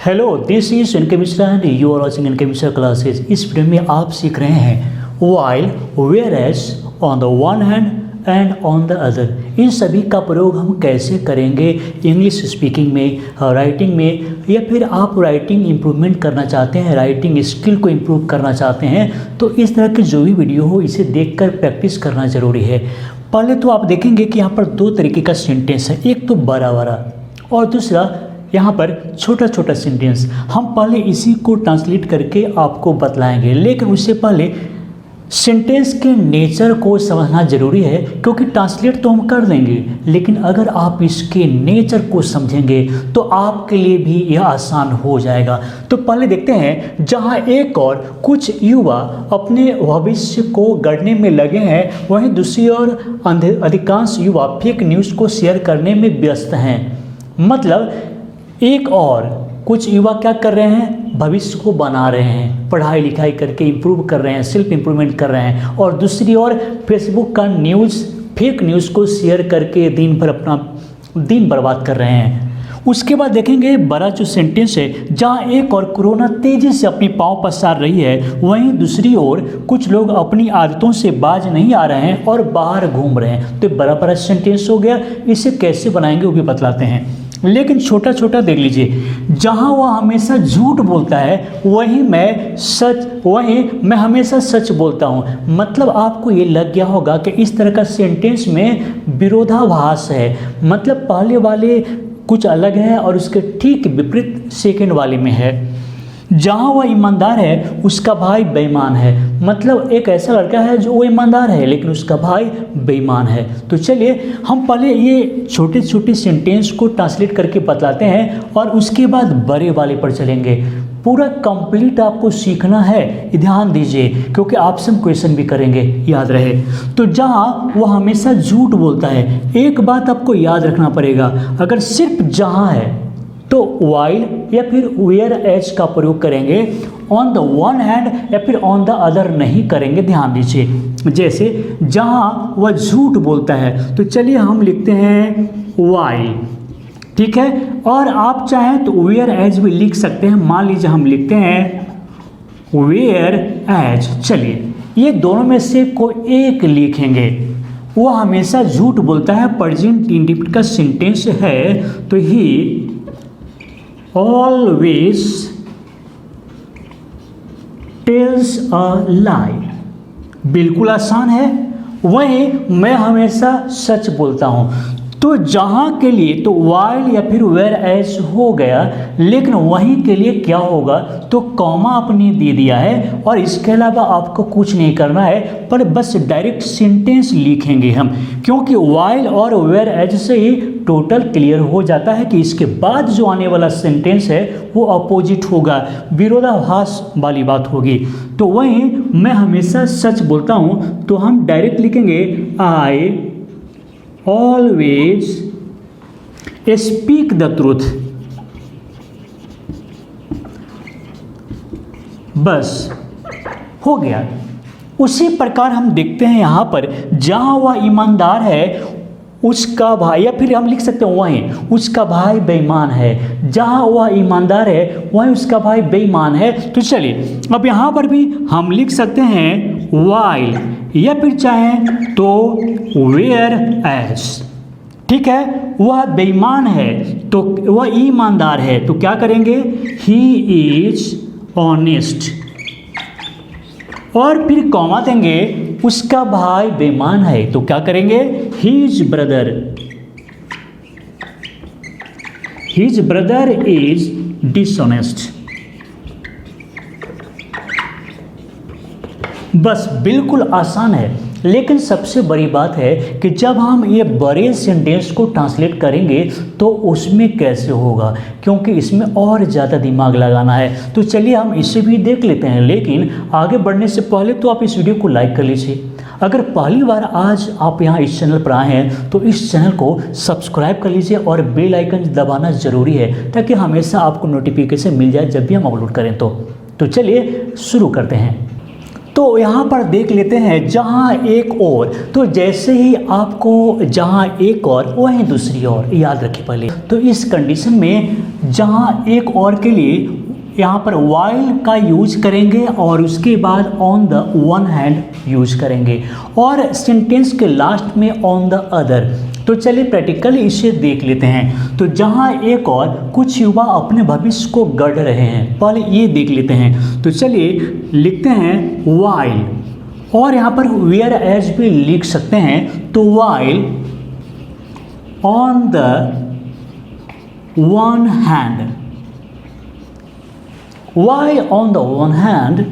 Hello, this is N K Mishra and you are watching N K Mishra classes. इस video में आप सीख रहे हैं while, whereas, on the one hand and on the other. इन सभी का प्रयोग हम कैसे करेंगे इंग्लिश स्पीकिंग में, राइटिंग में, या फिर आप राइटिंग इम्प्रूवमेंट करना चाहते हैं, राइटिंग स्किल को इम्प्रूव करना चाहते हैं, तो इस तरह की जो भी वीडियो हो इसे देखकर प्रैक्टिस करना ज़रूरी है। पहले तो आप देखेंगे कि यहाँ पर दो तरीके का सेंटेंस है, एक तो बड़ा वाला और दूसरा यहाँ पर छोटा छोटा सेंटेंस। हम पहले इसी को ट्रांसलेट करके आपको बतलाएंगे, लेकिन उससे पहले सेंटेंस के नेचर को समझना ज़रूरी है, क्योंकि ट्रांसलेट तो हम कर देंगे, लेकिन अगर आप इसके नेचर को समझेंगे तो आपके लिए भी यह आसान हो जाएगा। तो पहले देखते हैं, जहाँ एक और कुछ युवा अपने भविष्य को गढ़ने में लगे हैं, वहीं दूसरी ओर अधिकांश युवा फेक न्यूज़ को शेयर करने में व्यस्त हैं। मतलब एक और कुछ युवा क्या कर रहे हैं, भविष्य को बना रहे हैं, पढ़ाई लिखाई करके इम्प्रूव कर रहे हैं, सेल्फ इम्प्रूवमेंट कर रहे हैं, और दूसरी ओर फेसबुक का न्यूज़, फेक न्यूज़ को शेयर करके दिन भर अपना दिन बर्बाद कर रहे हैं। उसके बाद देखेंगे बड़ा जो सेंटेंस है, जहाँ एक और कोरोना तेज़ी से अपनी पाँव पसार रही है, वहीं दूसरी ओर कुछ लोग अपनी आदतों से बाज नहीं आ रहे हैं और बाहर घूम रहे हैं। तो बड़ा बड़ा सेंटेंस हो गया, इसे कैसे बनाएंगे वो भी बतलाते हैं। लेकिन छोटा छोटा देख लीजिए, जहाँ वह हमेशा झूठ बोलता है वहीं मैं हमेशा सच बोलता हूँ। मतलब आपको ये लग गया होगा कि इस तरह का सेंटेंस में विरोधाभास है, मतलब पहले वाले कुछ अलग है और उसके ठीक विपरीत सेकंड वाले में है। जहाँ वह ईमानदार है उसका भाई बेईमान है। मतलब एक ऐसा लड़का है जो वो ईमानदार है लेकिन उसका भाई बेईमान है। तो चलिए हम पहले ये छोटे छोटे सेंटेंस को ट्रांसलेट करके बतलाते हैं और उसके बाद बड़े वाले पर चलेंगे। पूरा कंप्लीट आपको सीखना है, ध्यान दीजिए, क्योंकि आपसे हम क्वेश्चन भी करेंगे, याद रहे। तो जहाँ वह हमेशा झूठ बोलता है, एक बात आपको याद रखना पड़ेगा, अगर सिर्फ जहाँ है तो वाइल या फिर वेयर एज का प्रयोग करेंगे, ऑन द वन हैंड या फिर ऑन द अदर नहीं करेंगे। ध्यान दीजिए, जैसे जहाँ वह झूठ बोलता है तो चलिए हम लिखते हैं वाइल, ठीक है। और आप चाहें तो वेयर एज भी लिख सकते हैं। मान लीजिए हम लिखते हैं वेयर एज। चलिए ये दोनों में से कोई एक लिखेंगे। वह हमेशा झूठ बोलता है, प्रेजेंट इंडिफिनिट का सेंटेंस है, तो ही always tells a lie। बिल्कुल आसान है। वहीं मैं हमेशा सच बोलता हूँ। तो जहाँ के लिए तो वाइल या फिर वेयर एज हो गया, लेकिन वहीं के लिए क्या होगा, तो कॉमा आपने दे दिया है और इसके अलावा आपको कुछ नहीं करना है, पर बस डायरेक्ट सेंटेंस लिखेंगे हम, क्योंकि वाइल और वेयर एज से ही टोटल क्लियर हो जाता है कि इसके बाद जो आने वाला सेंटेंस है वो अपोजिट होगा, विरोधाभास वाली बात होगी। तो वहीं मैं हमेशा सच बोलता हूँ, तो हम डायरेक्ट लिखेंगे I always speak the truth. बस हो गया। उसी प्रकार हम देखते हैं यहाँ पर, जहाँ वह ईमानदार है उसका भाई, या फिर हम लिख सकते हैं वहीं उसका भाई बेईमान है। जहाँ वह ईमानदार है वहीं उसका भाई बेईमान है। तो चलिए अब यहाँ पर भी हम लिख सकते हैं वाइल, या फिर चाहें तो वेयर एज, ठीक है। वह बेईमान है तो वह ईमानदार है, तो क्या करेंगे, ही इज ऑनेस्ट, और फिर कॉमा देंगे, उसका भाई बेईमान है, तो क्या करेंगे, हिज ब्रदर इज डिसऑनेस्ट। बस बिल्कुल आसान है। लेकिन सबसे बड़ी बात है कि जब हम ये बड़े सेंटेंस को ट्रांसलेट करेंगे तो उसमें कैसे होगा, क्योंकि इसमें और ज़्यादा दिमाग लगाना है। तो चलिए हम इसे भी देख लेते हैं, लेकिन आगे बढ़ने से पहले तो आप इस वीडियो को लाइक कर लीजिए। अगर पहली बार आज आप यहाँ इस चैनल पर आए हैं तो इस चैनल को सब्सक्राइब कर लीजिए और बेल आइकन दबाना ज़रूरी है, ताकि हमेशा आपको नोटिफिकेशन मिल जाए जब भी हम अपलोड करें। तो चलिए शुरू करते हैं। तो यहाँ पर देख लेते हैं जहाँ एक और, तो जैसे ही आपको जहाँ एक और वहीं दूसरी और, याद रखिए पहले। तो इस कंडीशन में जहाँ एक और के लिए यहाँ पर while का यूज करेंगे और उसके बाद on the one hand use करेंगे और सेंटेंस के लास्ट में ऑन द अदर। तो चलिए प्रैक्टिकली इसे देख लेते हैं। तो जहाँ एक और कुछ युवा अपने भविष्य को गढ़ रहे हैं, पहले ये देख लेते हैं। तो चलिए लिखते हैं while, और यहाँ पर whereas भी लिख सकते हैं। तो while on the one hand, while on the one hand,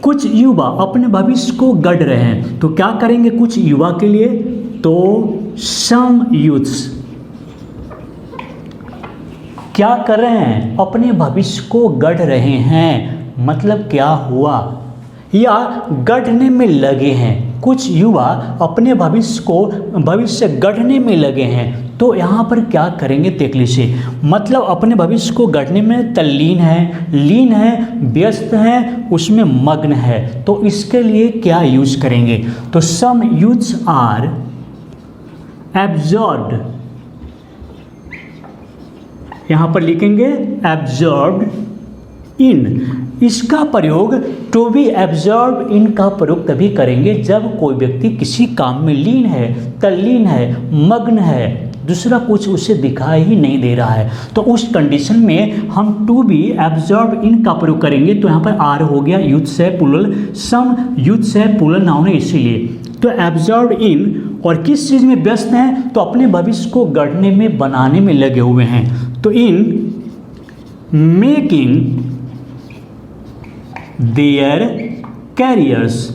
कुछ युवा अपने भविष्य को गढ़ रहे हैं। तो क्या करेंगे कुछ युवा के लिए? तो some youths क्या कर रहे हैं? अपने भविष्य को गढ़ रहे हैं। मतलब क्या हुआ? या गढ़ने में लगे हैं। कुछ युवा अपने भविष्य गढ़ने में लगे हैं। तो यहाँ पर क्या करेंगे देख लीजिए। मतलब अपने भविष्य को गढ़ने में तल्लीन है, लीन है, व्यस्त है, उसमें मग्न है। तो इसके लिए क्या यूज करेंगे? तो सम यूथ्स आर एब्जॉर्ब्ड, यहाँ पर लिखेंगे एब्जॉर्ब्ड इन। इसका प्रयोग टू बी एब्जॉर्ब इन का प्रयोग तभी करेंगे जब कोई व्यक्ति किसी काम में लीन है, तल्लीन है, मग्न है, दूसरा कुछ उसे दिखाई ही नहीं दे रहा है। तो उस कंडीशन में हम टू बी एब्जॉर्ब इन का प्रयोग करेंगे। तो यहाँ पर आर हो गया, यूथ्स है प्लूरल, सम यूथ्स है प्लूरल नाउन है इसीलिए। तो एब्जॉर्ब इन, और किस चीज़ में व्यस्त हैं? तो अपने भविष्य को गढ़ने में, बनाने में लगे हुए हैं। तो in making their carriers,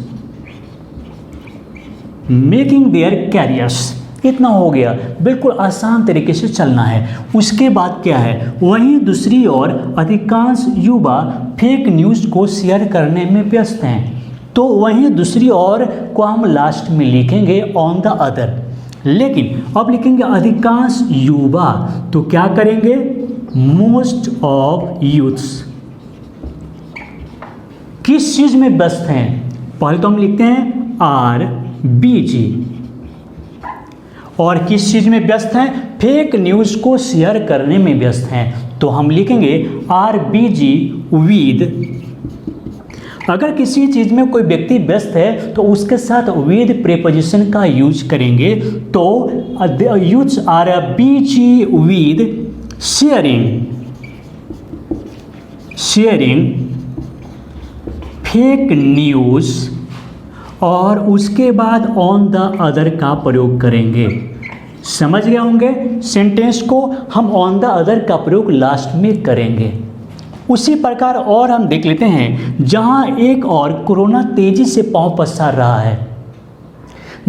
making their carriers, इतना हो गया। बिल्कुल आसान तरीके से चलना है। उसके बाद क्या है? वहीं दूसरी ओर अधिकांश युवा फेक न्यूज़ को शेयर करने में व्यस्त हैं। तो वहीं दूसरी ओर को हम लास्ट में लिखेंगे ऑन द अदर। लेकिन अब लिखेंगे अधिकांश युवा, तो क्या करेंगे? मोस्ट ऑफ यूथ्स किस चीज में व्यस्त हैं? पहले तो हम लिखते हैं आर बीजी, और किस चीज में व्यस्त हैं? फेक न्यूज को शेयर करने में व्यस्त हैं। तो हम लिखेंगे आर बीजी विद। अगर किसी चीज में कोई व्यक्ति व्यस्त है तो उसके साथ विद प्रीपोजिशन का यूज करेंगे। तो youths are busy with sharing fake news, और उसके बाद ऑन द अदर का प्रयोग करेंगे। समझ गए होंगे? सेंटेंस को हम ऑन द अदर का प्रयोग लास्ट में करेंगे। उसी प्रकार और हम देख लेते हैं जहां एक और कोरोना तेजी से पांव पसार रहा है,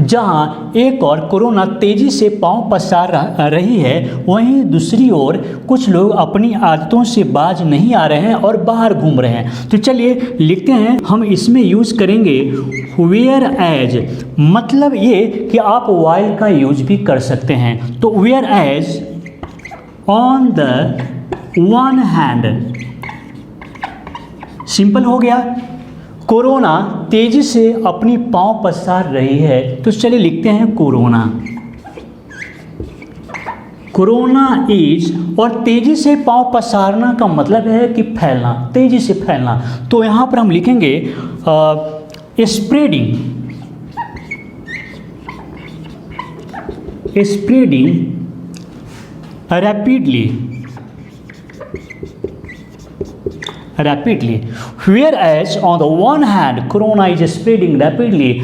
जहां एक और कोरोना तेजी से पांव पसार रही है, वहीं दूसरी ओर कुछ लोग अपनी आदतों से बाज नहीं आ रहे हैं और बाहर घूम रहे हैं। तो चलिए लिखते हैं, हम इसमें यूज करेंगे वेयर एज। मतलब ये कि आप वाइल का यूज भी कर सकते हैं। तो whereas on the one hand, simple हो गया। कोरोना तेजी से अपनी पांव पसार रही है। तो चलिए लिखते हैं कोरोना, कोरोना इज, और तेजी से पांव पसारना का मतलब है कि फैलना, तेजी से फैलना। तो यहां पर हम लिखेंगे spreading rapidly, whereas on the one hand corona is spreading rapidly,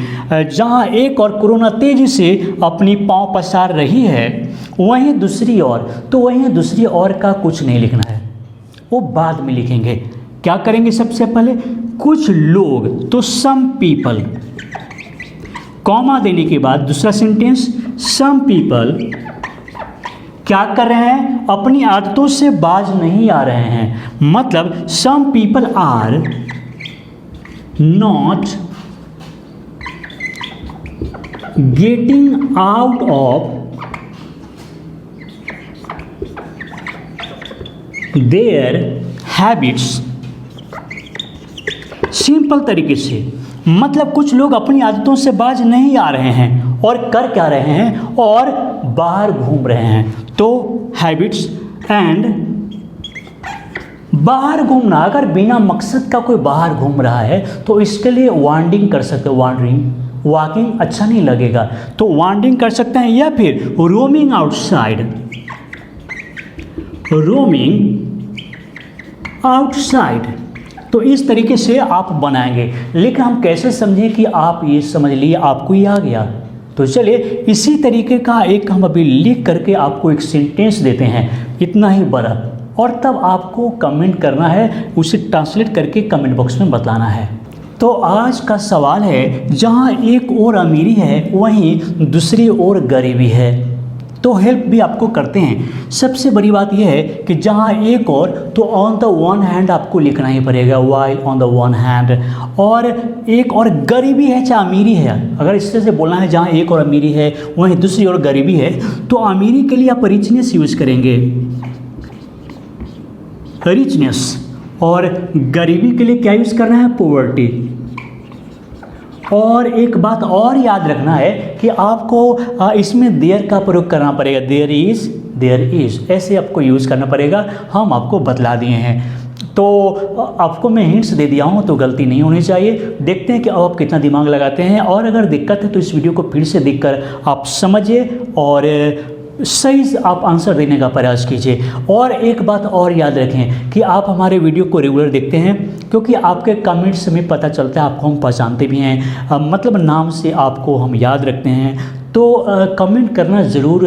जहां एक और कोरोना तेजी से अपनी पांव पसार रही है, वहीं दूसरी ओर, तो वहीं दूसरी ओर का कुछ नहीं लिखना है, वो बाद में लिखेंगे। क्या करेंगे? सबसे पहले कुछ लोग, तो सम पीपल, कॉमा देने के बाद दूसरा सेंटेंस, सम पीपल क्या कर रहे हैं? अपनी आदतों से बाज नहीं आ रहे हैं। मतलब some people are not getting out of their habits simple तरीके से, मतलब कुछ लोग अपनी आदतों से बाज नहीं आ रहे हैं और कर क्या रहे हैं, और बाहर घूम रहे हैं। तो हैबिट्स एंड बाहर घूमना, अगर बिना मकसद का कोई बाहर घूम रहा है तो इसके लिए वांडिंग कर सकते हो। वॉकिंग अच्छा नहीं लगेगा तो वांडिंग कर सकते हैं, या फिर रोमिंग आउटसाइड। तो इस तरीके से आप बनाएंगे, लेकिन हम कैसे समझें कि आप ये समझ लिए, आपको ये आ गया। तो चलिए इसी तरीके का एक हम अभी लिख करके आपको एक सेंटेंस देते हैं, इतना ही बड़ा, और तब आपको कमेंट करना है, उसे ट्रांसलेट करके कमेंट बॉक्स में बताना है। तो आज का सवाल है, जहाँ एक ओर अमीरी है वहीं दूसरी ओर गरीबी है। तो हेल्प भी आपको करते हैं। सबसे बड़ी बात यह है कि जहाँ एक और, तो ऑन द वन हैंड आपको लिखना ही पड़ेगा, while on the one hand. और एक और गरीबी है चाहे अमीरी है, अगर इस तरह से बोलना है जहाँ एक और अमीरी है वहीं दूसरी ओर गरीबी है, तो अमीरी के लिए आप रिचनेस यूज करेंगे, रिचनेस, और गरीबी के लिए क्या यूज करना है, पॉवर्टी। और एक बात और याद रखना है कि आपको इसमें देयर का प्रयोग करना पड़ेगा, देयर इज ऐसे आपको यूज़ करना पड़ेगा, हम आपको बतला दिए हैं। तो आपको मैं हिंट्स दे दिया हूँ तो गलती नहीं होनी चाहिए। देखते हैं कि अब आप कितना दिमाग लगाते हैं, और अगर दिक्कत है तो इस वीडियो को फिर से देखकर आप समझिए और सही से आप आंसर देने का प्रयास कीजिए। और एक बात और याद रखें कि आप हमारे वीडियो को रेगुलर देखते हैं, क्योंकि आपके कमेंट्स से हमें पता चलता है, आपको हम पहचानते भी हैं, मतलब नाम से आपको हम याद रखते हैं। तो कमेंट करना ज़रूर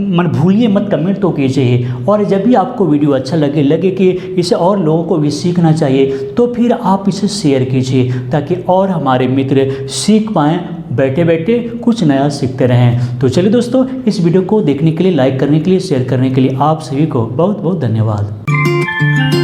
मन भूलिए मत, कमेंट तो कीजिए। और जब भी आपको वीडियो अच्छा लगे कि इसे और लोगों को भी सीखना चाहिए, तो फिर आप इसे शेयर कीजिए, ताकि और हमारे मित्र सीख पाएँ, बैठे बैठे कुछ नया सीखते रहें। तो चलिए दोस्तों, इस वीडियो को देखने के लिए, लाइक करने के लिए, शेयर करने के लिए आप सभी को बहुत बहुत धन्यवाद।